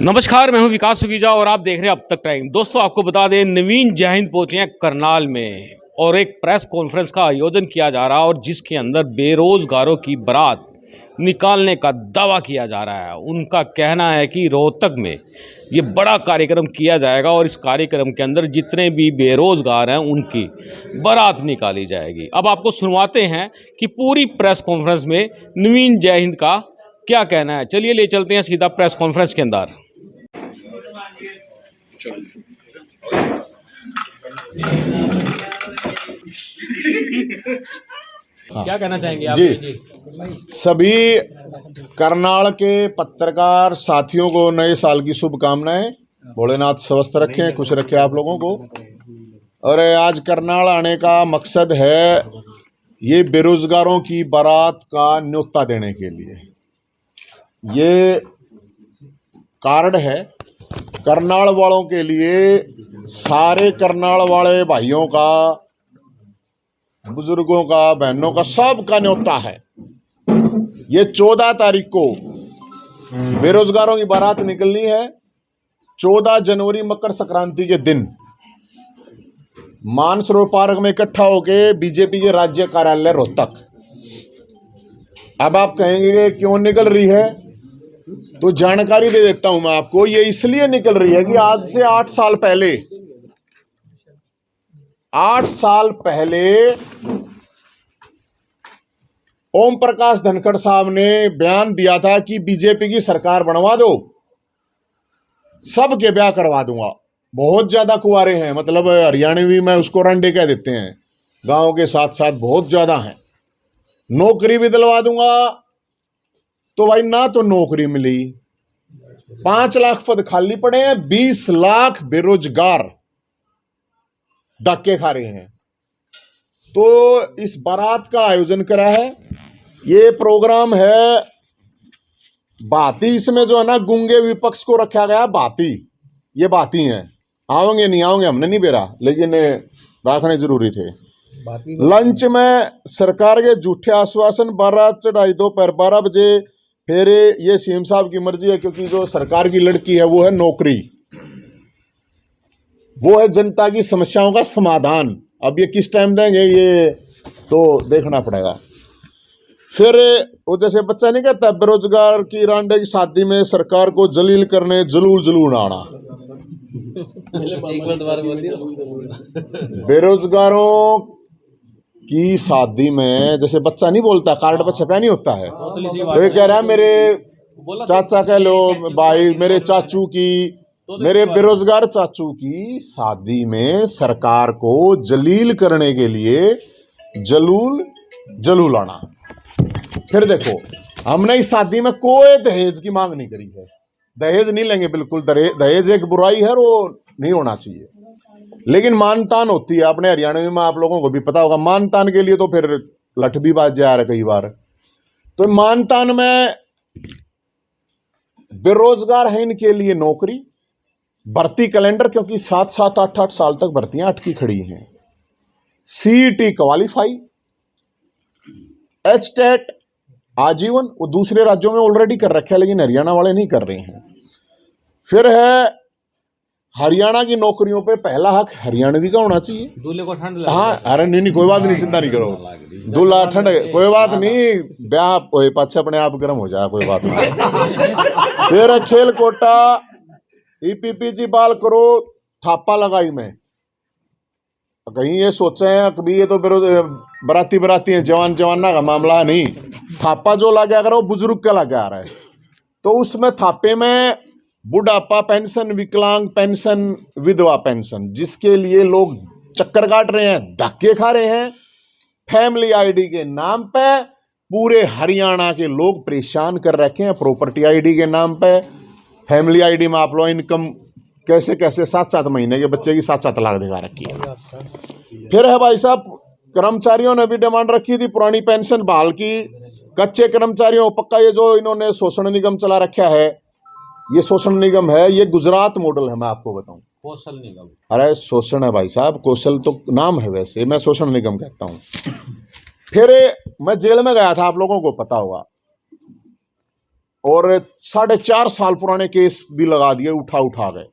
नमस्कार, मैं हूं विकास सुगीजा और आप देख रहे हैं अब तक टाइम। दोस्तों, आपको बता दें, नवीन जय हिंद पहुंचे हैं करनाल में और एक प्रेस कॉन्फ्रेंस का आयोजन किया जा रहा है और जिसके अंदर बेरोजगारों की बारात निकालने का दावा किया जा रहा है। उनका कहना है कि रोहतक में ये बड़ा कार्यक्रम किया जाएगा और इस कार्यक्रम के अंदर जितने भी बेरोजगार हैं उनकी बारात निकाली जाएगी। अब आपको सुनवाते हैं कि पूरी प्रेस कॉन्फ्रेंस में नवीन जय हिंद का क्या कहना है। चलिए ले चलते हैं सीधा प्रेस कॉन्फ्रेंस के अंदर। क्या कहना चाहेंगे आप? जी, सभी करनाल के पत्रकार साथियों को नए साल की शुभकामनाएं। भोलेनाथ स्वस्थ रखें, खुश रखें आप लोगों को। और आज करनाल आने का मकसद है ये बेरोजगारों की बारात का न्योता देने के लिए। ये कार्ड है करनाल वालों के लिए, सारे करनाल वाले भाइयों का, बुजुर्गों का, बहनों का, सब का न्योता है। ये 14 तारीख को बेरोजगारों की बारात निकलनी है। 14 जनवरी मकर संक्रांति के दिन मानसरोवर पार्क में इकट्ठा होके बीजेपी के राज्य कार्यालय रोहतक। अब आप कहेंगे कि क्यों निकल रही है, तो जानकारी दे देता हूं मैं आपको। ये इसलिए निकल रही है कि आज से 8 साल पहले 8 साल पहले ओम प्रकाश धनखड़ साहब ने बयान दिया था कि बीजेपी की सरकार बनवा दो, सबके ब्याह करवा दूंगा। बहुत ज्यादा कुंवारे हैं, मतलब हरियाणवी में उसको रंडे कह देते हैं, गांव के साथ साथ बहुत ज्यादा हैं। नौकरी भी दिलवा दूंगा। तो भाई ना तो नौकरी मिली, 5 लाख पद खाली पड़े हैं, 20 लाख बेरोजगार धक्के खा रहे हैं। तो इस बारात का आयोजन करा है। ये प्रोग्राम है बाती, इसमें जो है ना गूंगे विपक्ष को रखा गया बाती। ये बाती हैं, आओगे नहीं आओगे हमने नहीं बेरा, लेकिन रखने जरूरी थे। लंच में सरकार के झूठे आश्वासन, बारात चढ़ाई दोपहर 12 बजे। फिर ये सीएम साहब की मर्जी है, क्योंकि जो सरकार की लड़की है वो है नौकरी, वो है जनता की समस्याओं का समाधान। अब ये किस टाइम देंगे ये तो देखना पड़ेगा। फिर वो जैसे बच्चा नहीं कहता, बेरोजगार की रांडे की शादी में सरकार को जलील करने जलूल जलूल आना। बेरोजगारों की शादी में जैसे बच्चा नहीं बोलता, कार्ड पर छपा नहीं होता है, तो ये कह रहा है मेरे चाचा कह लो भाई, मेरे चाचू की, मेरे बेरोजगार चाचू की शादी में सरकार को जलील करने के लिए जलूल जलूल आना। फिर देखो, हमने इस शादी में कोई दहेज की मांग नहीं करी है। दहेज नहीं लेंगे बिल्कुल। दहेज एक बुराई है, वो नहीं होना चाहिए। लेकिन मानतान होती है, अपने हरियाणा में आप लोगों को भी पता होगा। मानतान के लिए तो फिर लठ भी बाज जा रहा है कई बार। तो मानतान में बेरोजगार है, इनके लिए नौकरी, भर्ती कैलेंडर, क्योंकि 7-7 8-8 साल तक भर्तियां अटकी खड़ी हैं। सीईटी क्वालिफाई, एचटेट आजीवन, वो दूसरे राज्यों में ऑलरेडी कर रखे हैं, लेकिन हरियाणा वाले नहीं कर रहे हैं। फिर है हरियाणा की नौकरियों पे पहला हक हरियाणवी का होना चाहिए। दूल्हे को ठंड लगे। हाँ, अरे नहीं कोई बात नहीं, चिंता नहीं करो। दूल्हा ठंड कोई बात नहीं, ब्याह पाछे अपने आप गर्म हो जाए, कोई बात नहीं। फिर खेल कोटा, ईपीपीजी बाल करो, थापा लगाई में। कहीं ये सोचे हैं कभी ये तो बराती बराती है, जवान जवाना का मामला नहीं। थापा जो लगा आ रहा है वो बुजुर्ग का लगा आ रहा है। तो उसमें थापे में बुढ़ापा पेंशन, विकलांग पेंशन, विधवा पेंशन, जिसके लिए लोग चक्कर काट रहे हैं, धक्के खा रहे हैं। फैमिली आईडी के नाम पे पूरे हरियाणा के लोग परेशान कर रखे हैं। प्रॉपर्टी आईडी के नाम पे, फैमिली आईडी में आप लोग इनकम कैसे कैसे 7-7 महीने के बच्चे की 7-7 लाख दिखा रखी है। फिर है भाई साहब, कर्मचारियों ने भी डिमांड रखी थी पुरानी पेंशन बहाल की। कच्चे कर्मचारियों पक्का, ये जो इन्होंने शोषण निगम चला रखा है, ये शोषण निगम है, ये गुजरात मॉडल है। मैं आपको बताऊं, कौशल निगम। अरे शोषण है भाई साहब, कौशल तो नाम है, वैसे मैं शोषण निगम कहता हूं। फिर मैं जेल में गया था, आप लोगों को पता होगा। और 4.5 साल पुराने केस भी लगा दिए, उठा गए,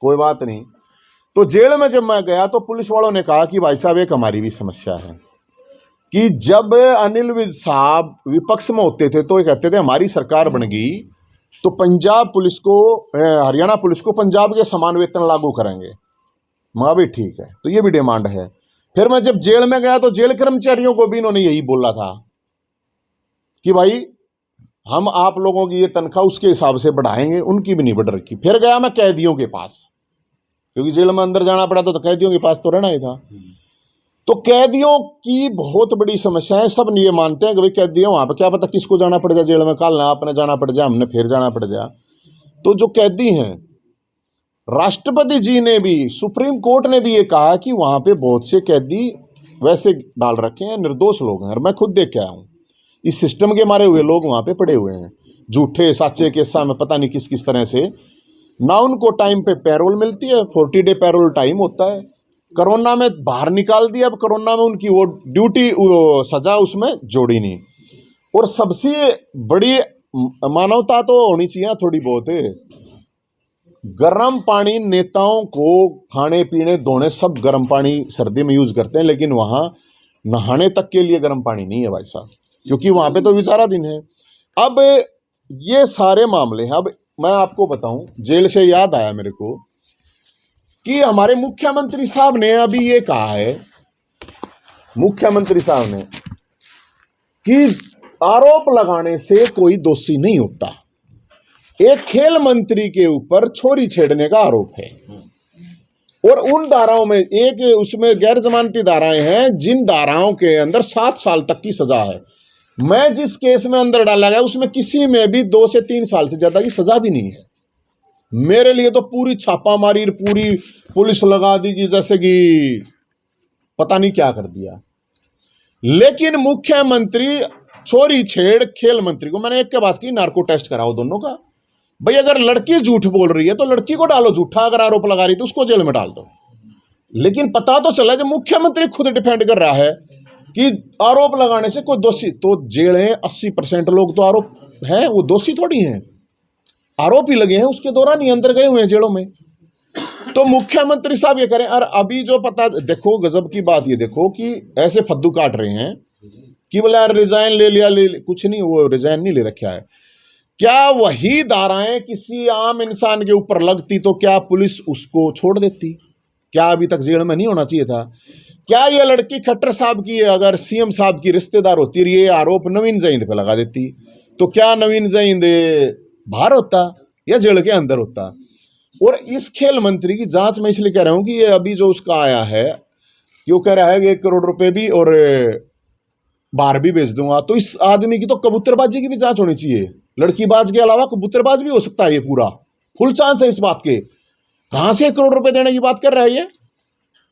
कोई बात नहीं। तो जेल में जब मैं गया तो पुलिस वालों ने कहा कि भाई साहब एक हमारी भी समस्या है कि जब अनिल विज साहब विपक्ष में होते थे तो ये कहते थे हमारी सरकार बन गई तो पंजाब पुलिस को, हरियाणा पुलिस को पंजाब के समान वेतन लागू करेंगे। मैं भी ठीक है, तो ये भी डिमांड है। फिर मैं जब जेल में गया तो जेल कर्मचारियों को भी इन्होंने यही बोला था कि भाई हम आप लोगों की ये तनख्वाह उसके हिसाब से बढ़ाएंगे, उनकी भी नहीं बढ़ रखी। फिर गया मैं कैदियों के पास, क्योंकि जेल में अंदर जाना पड़ा तो कैदियों के पास तो रहना ही था। तो कैदियों की बहुत बड़ी समस्या है, सब ये मानते हैं कि भाई कैदियों वहां पर क्या पता किसको जाना पड़ जाए जेल में, कल ना आपने जाना पड़ जाए, हमने फिर जाना पड़ जाए। तो जो कैदी हैं, राष्ट्रपति जी ने भी, सुप्रीम कोर्ट ने भी ये कहा कि वहां पे बहुत से कैदी वैसे डाल रखे हैं, निर्दोष लोग हैं, और मैं खुद देख के आया हूं। इस सिस्टम के मारे हुए लोग वहां पे पड़े हुए हैं, झूठे साचे केसा में पता नहीं किस किस तरह से। ना उनको टाइम पे पैरोल मिलती है, 40 डे पैरोल टाइम होता है। कोरोना में बाहर निकाल दिया, अब कोरोना में उनकी वो ड्यूटी सजा उसमें जोड़ी नहीं। और सबसे बड़ी मानवता तो होनी चाहिए थोड़ी बहुत, गर्म पानी नेताओं को खाने पीने धोने सब गर्म पानी सर्दी में यूज करते हैं, लेकिन वहां नहाने तक के लिए गर्म पानी नहीं है भाई साहब, क्योंकि वहां पे तो बेचारा दिन है। अब ये सारे मामले हैं। अब मैं आपको बताऊं, जेल से याद आया मेरे को कि हमारे मुख्यमंत्री साहब ने अभी ये कहा है, मुख्यमंत्री साहब ने, कि आरोप लगाने से कोई दोषी नहीं होता। एक खेल मंत्री के ऊपर छोरी छेड़ने का आरोप है, और उन धाराओं में एक उसमें गैर जमानती धाराएं हैं, जिन धाराओं के अंदर 7 साल तक की सजा है। मैं जिस केस में अंदर डाला गया उसमें किसी में भी 2 से 3 साल से ज्यादा की सजा भी नहीं है। मेरे लिए तो पूरी छापामारी, पूरी पुलिस लगा दी कि जैसे कि पता नहीं क्या कर दिया। लेकिन मुख्यमंत्री छोरी छेड़ खेल मंत्री को, मैंने एक के बाद की नार्को टेस्ट कराओ दोनों का। भाई अगर लड़की झूठ बोल रही है तो लड़की को डालो झूठा, अगर आरोप लगा रही तो उसको जेल में डाल दो। लेकिन पता तो चला जब मुख्यमंत्री खुद डिफेंड कर रहा है कि आरोप लगाने से कोई दोषी, तो जेलें 80% लोग तो आरोप हैं, वो दोषी थोड़ी हैं, आरोप ही लगे हैं, उसके दौरान ही अंदर गए हुए हैं जेलों में। तो मुख्यमंत्री साहब ये करें। और अभी जो पता, देखो गजब की बात ये देखो कि ऐसे फद्दू काट रहे हैं कि बोले यार रिजाइन ले लिया, कुछ नहीं, वो रिजाइन नहीं ले रखा है। क्या वही धाराएं किसी आम इंसान के ऊपर लगती तो क्या पुलिस उसको छोड़ देती? क्या अभी तक जेल में नहीं होना चाहिए था? क्या ये लड़की खट्टर साहब की अगर सीएम साहब की रिश्तेदार होती और ये आरोप नवीन जैद पे लगा देती तो क्या नवीन जैद बाहर होता या जेल के अंदर होता? और इस खेल मंत्री की जांच मैं इसलिए कह रहा हूं कि ये अभी जो उसका आया है, क्यों कह रहा है कि 1 करोड़ रुपए भी और बाहर भी भेज दूंगा, तो इस आदमी की तो कबूतरबाजी की भी जांच होनी चाहिए। लड़कीबाज के अलावा कबूतरबाज भी हो सकता है, ये पूरा फुल चांस है इस बात के। कहां से 1 करोड़ रुपए देने की बात कर रहा है ये?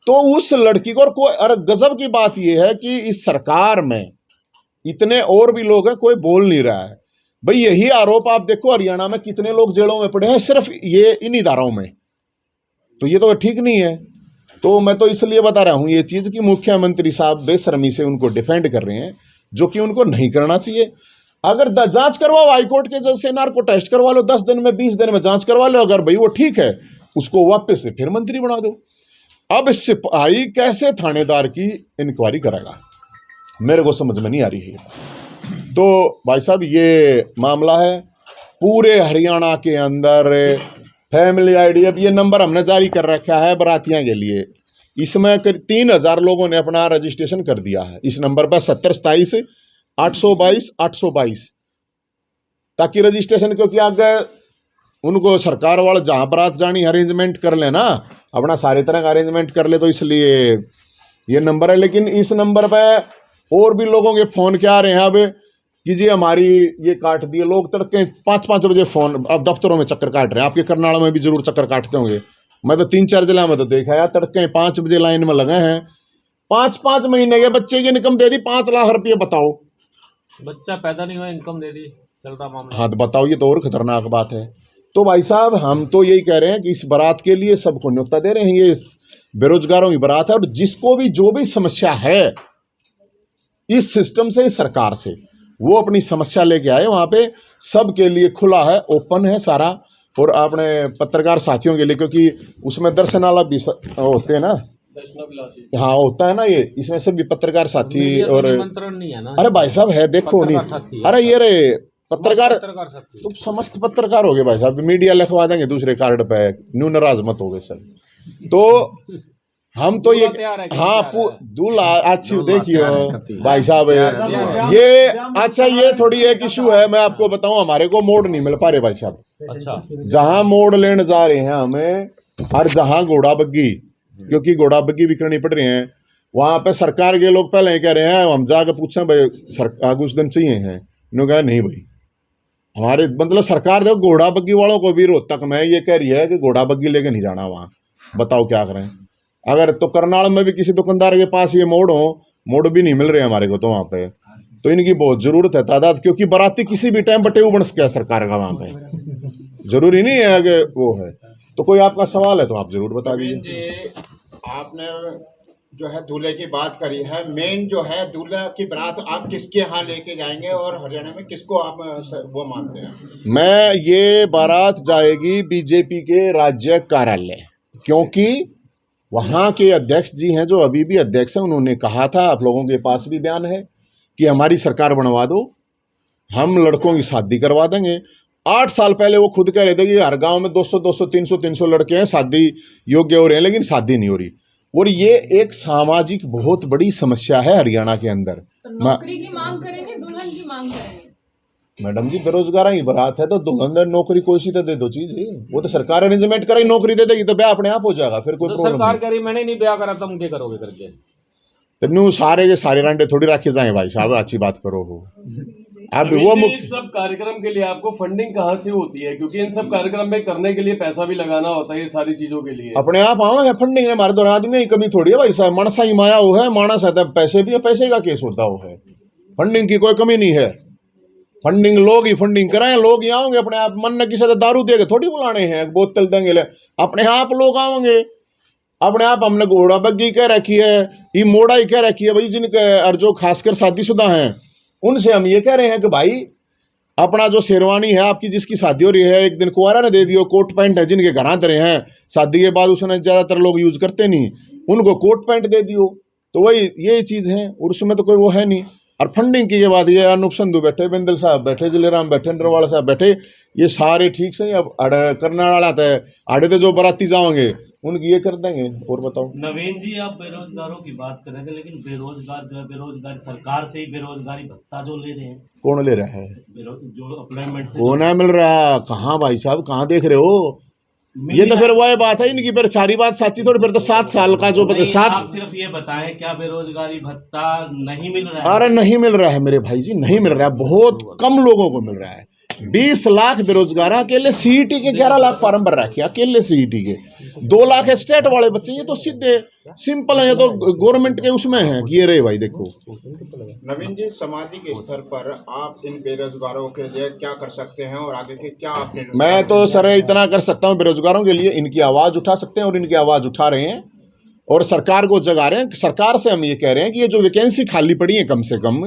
तो उस लड़की को, और गजब की बात यह है कि इस सरकार में इतने और भी लोग हैं, कोई बोल नहीं रहा है। भाई यही आरोप आप देखो हरियाणा में कितने लोग जेलों में पड़े हैं सिर्फ ये इन्हीं धाराओं में, तो ये तो ठीक नहीं है। तो मैं तो इसलिए बता रहा हूं ये चीज कि मुख्यमंत्री साहब बेशर्मी से उनको डिफेंड कर रहे हैं, जो कि उनको नहीं करना चाहिए। अगर जांच करवाओ हाईकोर्ट के जैसे, नार्को टेस्ट करवा लो, 10 दिन में 20 दिन में जांच करवा लो, अगर भाई वो ठीक है उसको वापस से फिर मंत्री बना दो। अब सिपाही कैसे थानेदार की इंक्वायरी करेगा, मेरे को समझ में नहीं आ रही है। तो भाई साहब ये मामला है पूरे हरियाणा के अंदर। फैमिली आईडी, अब ये नंबर हमने जारी कर रखा है बरातियां के लिए, इसमें 3000 लोगों ने अपना रजिस्ट्रेशन कर दिया है इस नंबर पर 7027 822 822, ताकि रजिस्ट्रेशन, क्योंकि आगे उनको सरकार वाले जहां बारात जानी अरेंजमेंट कर लेना, अपना सारी तरह का अरेंजमेंट कर ले, तो इसलिए ये नंबर है। लेकिन इस नंबर पे और भी लोगों के फोन क्या आ रहे हैं अब कि जी हमारी ये काट दिए। लोग तड़के 5-5 बजे फोन, अब दफ्तरों में चक्कर काट रहे हैं, आपके करनाल में भी जरूर चक्कर काटते होंगे। मैं तो 3-4 जिला में तो देखा है, तड़के 5 बजे लाइन में लगे हैं। 5-5 महीने के बच्चे की इनकम दे दी 5 लाख रुपये, बताओ। बच्चा पैदा नहीं हुआ इनकम दे दी, चल रहा मामला। हाँ तो बताओ, ये तो और खतरनाक बात है। तो भाई साहब हम तो यही कह रहे हैं कि इस बारात के लिए सबको न्योता दे रहे हैं, ये बेरोजगारों की बारात है, और जिसको भी जो भी समस्या है इस सिस्टम से, इस सरकार से, वो अपनी समस्या लेके आए। वहाँ पे सबके लिए खुला है, ओपन है सारा, और अपने पत्रकार साथियों के लिए, क्योंकि उसमें दर्शनाला भी होते हैं ना, हाँ होता है ना ये, इसमें सभी पत्रकार साथी और निमंत्रण नहीं है ना। अरे भाई साहब है, देखो नहीं, अरे ये रे पत्रकार, तुम समस्त पत्रकार हो गए भाई साहब, मीडिया लिखवा देंगे दूसरे कार्ड पे, न्यू नाराज मत हो गए सर। तो हम तो ये, हाँ दूल्हा अच्छी देखियो भाई साहब ये, अच्छा ये थोड़ी एक इशू है, मैं आपको बताऊं, हमारे को मोड़ नहीं मिल पा रहे भाई साहब। अच्छा, जहां मोड़ लेने जा रहे हैं हमें, और जहां घोड़ा बग्गी, क्योंकि घोड़ा बग्गी बिकनी पड़ रही है, वहां पे सरकार के लोग पहले कह रहे हैं, हम जाकर पूछे भाई सरकार कुछ दिन चाहिए हैं, इन्होंने कहा नहीं भाई हमारे, मतलब सरकार देखो घोड़ा बग्गी वालों को भी रोहतक में ये कह रही है कि घोड़ा बग्गी लेके नहीं जाना वहां, बताओ क्या करें। अगर तो करनाल में भी किसी दुकानदार के पास ये मोड़ भी नहीं मिल रहे हमारे को, तो वहां पे तो इनकी बहुत जरूरत है तादाद, क्योंकि बाराती किसी भी टाइम बटे बन सके सरकार का वहां पे, जरूरी नहीं है कि वो है। तो कोई आपका सवाल है तो आप जरूर बता दीजिए। आपने जो है दूल्हे की बात करी है, मेन जो है दूल्हा की बारात आप किसके यहाँ लेके जाएंगे और हरियाणा में किसको आप वो मानते हैं? मैं ये बारात जाएगी बीजेपी के राज्य कार्यालय, क्योंकि वहाँ के अध्यक्ष जी हैं जो अभी भी अध्यक्ष हैं, उन्होंने कहा था, आप लोगों के पास भी बयान है कि हमारी सरकार बनवा दो, हम लड़कों की शादी करवा देंगे। 8 साल पहले वो खुद कह रहे थे कि हर गांव में 200 300 लड़के हैं शादी योग्य हो रहे हैं, लेकिन शादी नहीं हो रही। और ये एक सामाजिक बहुत बड़ी समस्या है हरियाणा के अंदर। तो नौकरी की मांग करेंगे, दुल्हन की मांग करेंगे? मैडम जी बेरोजगार ही बारात है, तो दुल्हन नौकरी कोई सी तो दे दो चीज, वो तो सरकार अरेंजमेंट करे, नौकरी दे देगी तो ब्याह अपने आप हो जाएगा, फिर कोई तो प्रॉब्लम सरकार कह रही मैंने नहीं ब्याह करा, तुम क्या करोगे करके? नहीं। सारे के सारे रांडे थोड़ी रखे जाए भाई साहब, अच्छी बात करो हो। अब वो इन सब कार्यक्रम के लिए आपको फंडिंग कहाँ से होती है? क्योंकि इन सब कार्यक्रम में करने के लिए पैसा भी लगाना होता है, ये सारी चीजों के लिए अपने आप आवांगे फंडिंग ने, हमारे दौरान आदमी की कमी थोड़ी है भाई साहब, मानसा ही माया वो है, मानस है तब पैसे भी है, पैसे का केस होता वो है, फंडिंग की कोई कमी नहीं है। फंडिंग लोग ही फंडिंग कराएं, लोग ही आओगे अपने आप, मन ने किसी से दारू देके थोड़ी बुलाने हैं, बोतल देंगे ले, अपने आप लोग आओगे अपने आप। हमने घोड़ा बग्गी कह रखी है, ये मोड़ा ही कह रखी है भाई, जिनके और जो खासकर शादीशुदा हैं उनसे हम ये कह रहे हैं कि भाई अपना जो शेरवानी है आपकी, जिसकी शादी हो रही है, एक दिन कुंवारा ने दे दियो, कोट पैंट है जिनके घर आते रहे हैं शादी के बाद, उसने ज्यादातर लोग यूज करते नहीं, उनको कोट पैंट दे दियो, तो वही यही चीज है, और उसमें तो कोई वो है नहीं। और फंडिंग की के बाद ये अनूप संधू बैठे, बिंदल साहब बैठे, जिलेराम बैठे, नरवाला साहब बैठे, ये सारे ठीक से अब करने वाला था, आड़े तो जो बराती जाओगे उनकी ये कर देंगे। और बताओ नवीन जी, आप बेरोजगारों की बात कर रहे थे, लेकिन बेरोजगार जो है, बेरोजगारी सरकार से ही बेरोजगारी भत्ता जो ले रहे हैं, कौन ले रहा है? जो अप्लाइमेंट से कौन है मिल रहा? कहाँ भाई साहब, कहाँ देख रहे हो? ये तो फिर वही बात है इनकी, फिर सारी बात सच्ची थोड़ी, फिर तो 7 साल का जो नहीं, सात, आप सिर्फ ये बताएं क्या बेरोजगारी भत्ता नहीं मिल रहा है? अरे नहीं मिल रहा है मेरे भाई जी, नहीं मिल रहा है, बहुत कम लोगों को मिल रहा है। 20 लाख बेरोजगार अकेले सीईटी के, 11 लाख फॉर्म भर रखे अकेले सीईटी के, 2 लाख स्टेट वाले बच्चे, ये तो सीधे सिंपल है, ये तो गवर्नमेंट के उसमें है कि ये रहे भाई। देखो नवीन जी, सामाजिक स्तर पर आप इन बेरोजगारों के लिए क्या कर सकते हैं और आगे के क्या आपने? मैं तो सर इतना कर सकता हूँ, बेरोजगारों के लिए इनकी आवाज उठा सकते हैं, और इनकी आवाज उठा रहे हैं, और सरकार को जगा रहे हैं। सरकार से हम ये कह रहे हैं कि ये जो वैकेंसी खाली पड़ी है कम से कम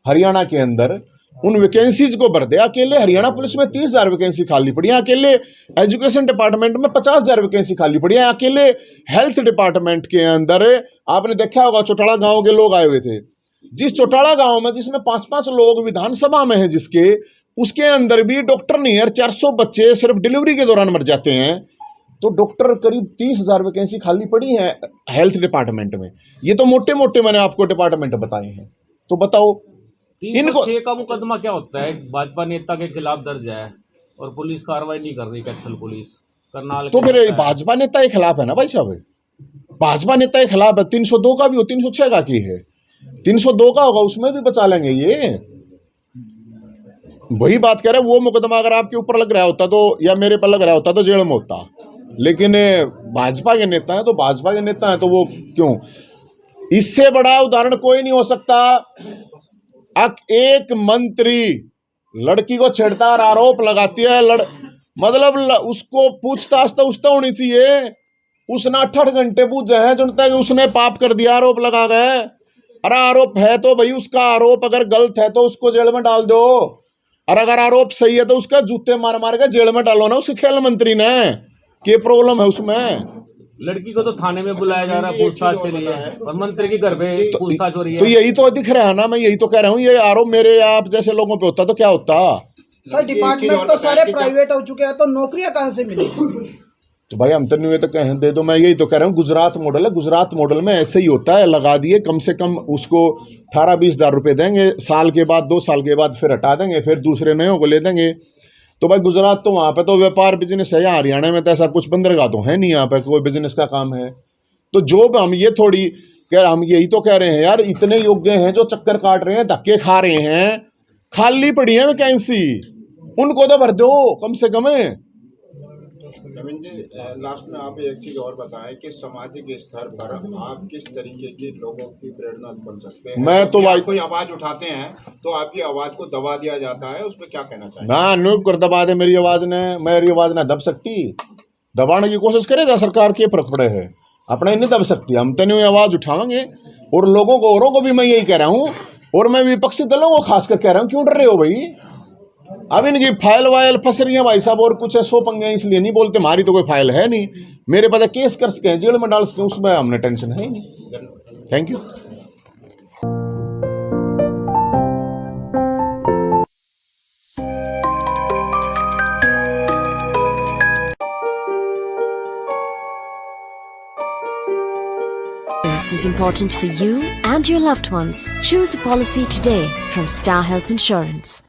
हरियाणा के अंदर, उन वैकेंसीज को भर दे। अकेले हरियाणा पुलिस में 30,000 वैकेंसी खाली पड़ी है, अकेले एजुकेशन डिपार्टमेंट में 50,000 वैकेंसी खाली पड़ी है, अकेले हेल्थ डिपार्टमेंट के अंदर आपने देखा होगा चौटाला गांव के लोग आए हुए थे, जिस चौटाला गांव में जिसमें 5-5 लोग विधानसभा में हैं, जिसके उसके अंदर भी डॉक्टर नहीं है, 400 बच्चे सिर्फ डिलीवरी के दौरान मर जाते हैं। तो डॉक्टर करीब 30,000 वैकेंसी खाली पड़ी है हेल्थ डिपार्टमेंट में। ये तो मोटे मोटे मैंने आपको डिपार्टमेंट बताए हैं, तो बताओ इनको 306 का मुकदमा क्या होता है? भाजपा नेता के खिलाफ दर्ज है और पुलिस कार्रवाई नहीं कर रही, कैथल पुलिस करनाल, तो फिर भाजपा नेता के खिलाफ है ना भाई साहब, भाजपा नेता के खिलाफ है। 302 का भी हो, 306 का की है, 302 का होगा उसमें भी बचा लेंगे। ये वही बात कह रहे हैं, वो मुकदमा अगर आपके ऊपर लग रहा होता तो, या मेरे पर लग रहा होता तो जेल में होता, लेकिन भाजपा के नेता है तो भाजपा के नेता है तो वो क्यों? इससे बड़ा उदाहरण कोई नहीं हो सकता। एक मंत्री लड़की को छेड़ता और आरोप लगाती है, मतलब उसको पूछताछ तो उससे होनी चाहिए। उसने 8 घंटे पूछे हैं, जो तक उसने पाप कर दिया, आरोप लगा गए, अरे आरोप है तो भाई उसका आरोप अगर गलत है तो उसको जेल में डाल दो, और अगर आरोप सही है तो उसका जूते मार मार के जेल में डालो ना उस खेल मंत्री ने। क्या प्रॉब्लम है उसमें? लड़की को तो थाने में बुलाया जा रहा है पूछताछ के लिए, और मंत्री के घर पे पूछताछ हो रही तो है। यही तो दिख रहा है ना, मैं यही तो कह रहा हूँ, ये आरोप मेरे या आप जैसे लोगों पे होता तो क्या होता? सर डिपार्टमेंट तो सारे प्राइवेट हो चुके हैं, तो नौकरियां कहाँ से मिलेगी? तो भाई हम तो नहीं तो कहें दे दो। मैं यही तो कह रहा हूँ, गुजरात मॉडल है, गुजरात मॉडल में ऐसे ही होता है, लगा दिए कम से कम उसको 18-20 हज़ार रुपये देंगे, साल के बाद 2 साल के बाद फिर हटा देंगे, फिर दूसरे नयों को ले देंगे। तो भाई गुजरात तो वहाँ पे तो व्यापार बिजनेस है, या हरियाणा में तो ऐसा कुछ बंदरगाह तो है नहीं, यहाँ पे कोई बिजनेस का काम है। तो जो हम ये थोड़ी कह, हम यही तो कह रहे हैं यार, इतने योग्य हैं जो चक्कर काट रहे हैं, धक्के खा रहे हैं, खाली पड़ी है वैकेंसी, उनको तो भर दो कम से कम। नवीन जी, लास्ट में आप एक चीज और बताएं कि सामाजिक स्तर पर आप किस तरीके की लोगों की प्रेरणा बन सकते हैं? मैं तो भाई कोई आवाज उठाते हैं तो आपकी आवाज को दबा दिया जाता है, उसमें क्या कहना चाहिए? ना नुक कर दबा दे मेरी आवाज ने, मेरी आवाज ना दब सकती, दबाने की कोशिश करेगा सरकार के फर्क पड़े है, अपने नहीं दब सकती। हम तो नहीं आवाज उठाएंगे, और लोगों को औरों को भी मैं यही कह रहा हूँ, और मैं विपक्षी दलों को खासकर कह रहा हूँ, क्यों डर रहे हो भाई? अब इनकी फाइल वाइल फंस रही है भाई साहब, और कुछ है 100 पंगे, इसलिए नहीं बोलते, हमारी तो कोई फाइल है नहीं, मेरे पता केस कर सके, जेल में डाल सके, उसमें हमने टेंशन है ही नहीं। Thank you. This is important for you and your loved ones. Choose a policy today from Star Health Insurance.